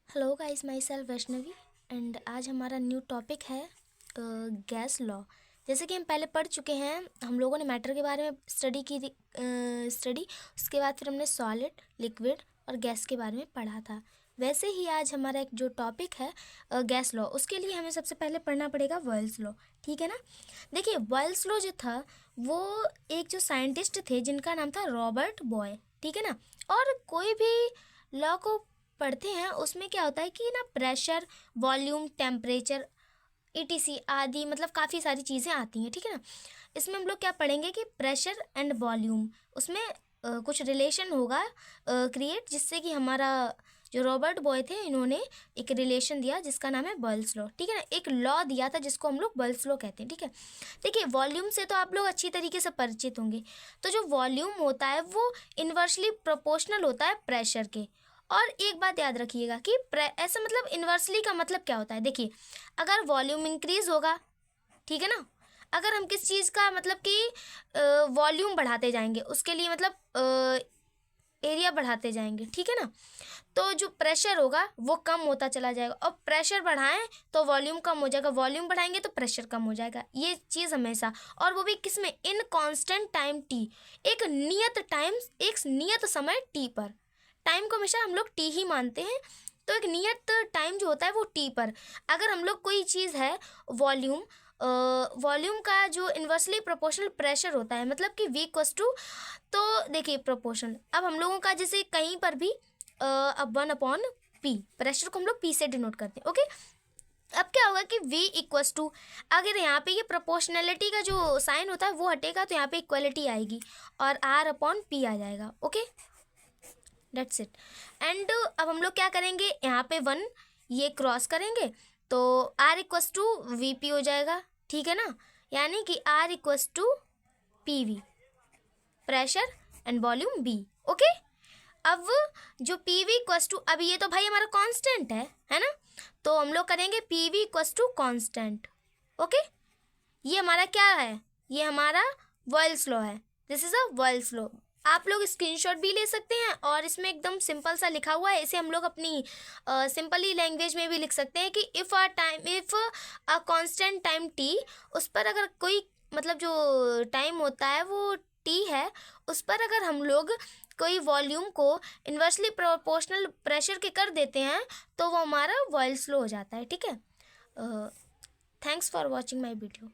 Hello guys, my self Vaishnavi and आज हमारा new topic है गैस लॉ। जैसे कि हम पहले पढ़ चुके हैं, हम लोगों ने मैटर के बारे में स्टडी की थी। उसके बाद फिर हमने सॉलिड, लिक्विड और गैस के बारे में पढ़ा था। वैसे ही आज हमारा एक जो टॉपिक है गैस लॉ, उसके लिए हमें सबसे पहले पढ़ना पड़ेगा बॉयल्स लॉ। ठीक है ना। देखिए, बॉयल्स लॉ जो था वो एक जो साइंटिस्ट थे जिनका नाम था रॉबर्ट बॉय। ठीक है ना। और कोई भी लॉ को पढ़ते हैं उसमें क्या होता है कि ना प्रेशर, वॉल्यूम, टेम्परेचर, ईटीसी आदि मतलब काफ़ी सारी चीज़ें आती हैं। ठीक है ना। इसमें हम लोग क्या पढ़ेंगे कि प्रेशर एंड वॉल्यूम, उसमें कुछ रिलेशन होगा क्रिएट, जिससे कि हमारा जो रॉबर्ट बॉय थे इन्होंने एक रिलेशन दिया जिसका नाम है बॉयल्स लॉ। ठीक है ना। एक लॉ दिया था जिसको हम लोग बॉयल्स लॉ कहते हैं। ठीक है। देखिए, वॉल्यूम से तो आप लोग अच्छी तरीके से परिचित होंगे। तो जो वॉल्यूम होता है वो इन्वर्सली प्रोपोर्शनल होता है प्रेशर के। और एक बात याद रखिएगा कि ऐसा मतलब इन्वर्सली का मतलब क्या होता है। देखिए, अगर वॉल्यूम इंक्रीज होगा, ठीक है ना, अगर हम किस चीज़ का मतलब कि वॉल्यूम बढ़ाते जाएंगे, उसके लिए मतलब एरिया बढ़ाते जाएंगे, ठीक है ना, तो जो प्रेशर होगा वो कम होता चला जाएगा। और प्रेशर बढ़ाएं तो वॉल्यूम कम हो जाएगा, वॉल्यूम बढ़ाएंगे तो प्रेशर कम हो जाएगा। ये चीज़ हमेशा, और वो भी किस में, इन कांस्टेंट टाइम टी, एक नियत टाइम, एक नियत समय टी पर। टाइम को हमेशा हम लोग टी ही मानते हैं, तो एक नियत टाइम जो होता है वो टी पर। अगर हम लोग कोई चीज़ है वॉल्यूम, वॉल्यूम का जो इन्वर्सली प्रोपोर्शनल प्रेशर होता है, मतलब कि V इक्वस टू, तो देखिए प्रोपोर्शनल, अब हम लोगों का जैसे कहीं पर भी अब 1/P, प्रेशर को हम लोग P से डिनोट करते हैं। ओके। अब क्या होगा कि V इक्वस टू, अगर यहाँ पे ये प्रोपोर्शनैलिटी का जो साइन होता है वो हटेगा तो यहाँ पे इक्वलिटी आएगी और R/P आ जाएगा। Okay, that's it. एंड अब हम लोग क्या करेंगे, यहाँ पे 1 ये क्रॉस करेंगे तो R इक्वस टू VP हो जाएगा। ठीक है ना। यानी कि R equals to PV, pressure and volume B। Okay. अब जो PV इक्वस टू, अब ये तो भाई हमारा कांस्टेंट है ना, तो हम लोग करेंगे PV equals to constant. Okay. ये हमारा क्या है, ये हमारा बॉयल्स लॉ है। This is a Boyle's law. आप लोग स्क्रीनशॉट भी ले सकते हैं और इसमें एकदम सिंपल सा लिखा हुआ है, इसे हम लोग अपनी सिंपली लैंग्वेज में भी लिख सकते हैं कि if a constant time T, उस पर अगर कोई मतलब जो टाइम होता है वो टी है, उस पर अगर हम लोग कोई वॉल्यूम को इन्वर्सली प्रोपोर्शनल प्रेशर के कर देते हैं तो वो हमारा बॉयल्स लॉ हो जाता है। ठीक है। Thanks for watching my video.